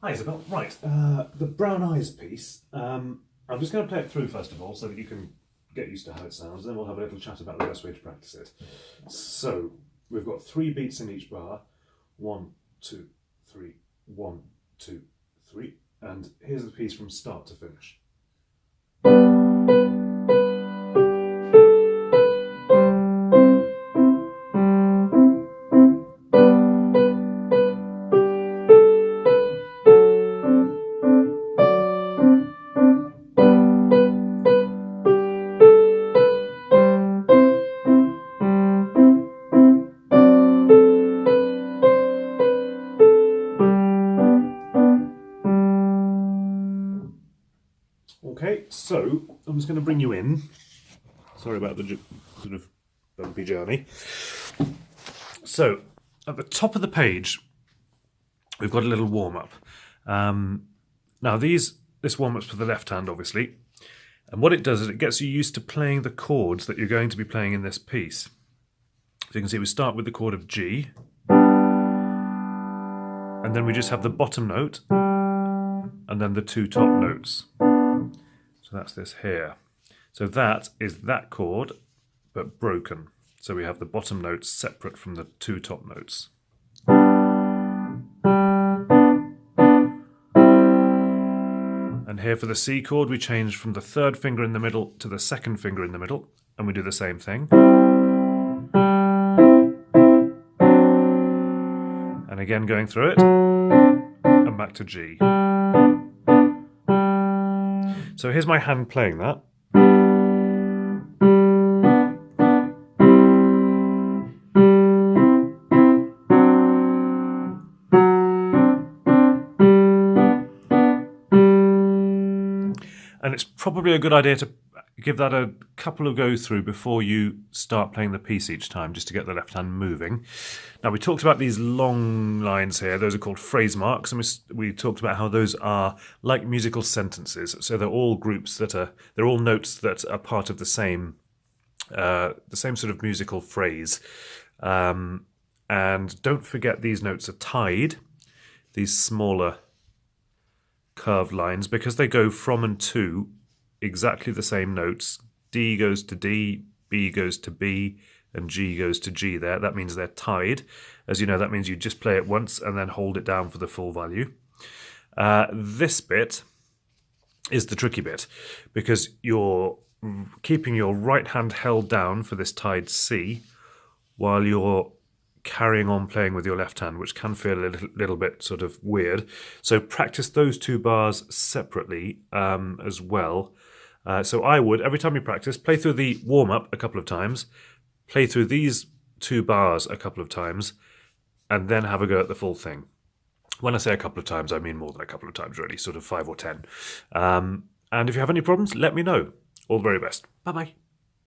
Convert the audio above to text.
Hi Isabelle. Right, the Brown Eyes piece. I'm just going to play it through first of all so that you can get used to how it sounds, then we'll have a little chat about the best way to practice it. So, we've got 3 beats in each bar. 1, 2, 3, 1, 2, 3. And here's the piece from start to finish. Okay, so I'm just going to bring you in. Sorry about the sort of bumpy journey. So, at the top of the page, we've got a little warm-up. Now, this warm-up's for the left hand, obviously. And what it does is it gets you used to playing the chords that you're going to be playing in this piece. So you can see we start with the chord of G. And then we just have the bottom note. And then the 2 top notes. So that's this here. So that is that chord, but broken. So we have the bottom notes separate from the 2 top notes. And here for the C chord, we change from the 3rd finger in the middle to the 2nd finger in the middle, and we do the same thing. And again going through it, and back to G. So here's my hand playing that. And it's probably a good idea to give that a couple of goes through before you start playing the piece each time, just to get the left hand moving. Now, we talked about these long lines here. Those are called phrase marks, and we talked about how those are like musical sentences. So they're all groups they're all notes that are part of the same sort of musical phrase. And don't forget these notes are tied, these smaller curved lines, because they go from and to exactly the same notes. D goes to D, B goes to B, and G goes to G there. That means they're tied. As you know, that means you just play it once and then hold it down for the full value. This bit is the tricky bit, because you're keeping your right hand held down for this tied C while you're carrying on playing with your left hand, which can feel a little bit sort of weird. So practice those 2 bars separately as well. So I would, every time you practice, play through the warm-up a couple of times, play through these 2 bars a couple of times, and then have a go at the full thing. When I say a couple of times, I mean more than a couple of times, really, sort of 5 or 10. And if you have any problems, let me know. All the very best. Bye-bye.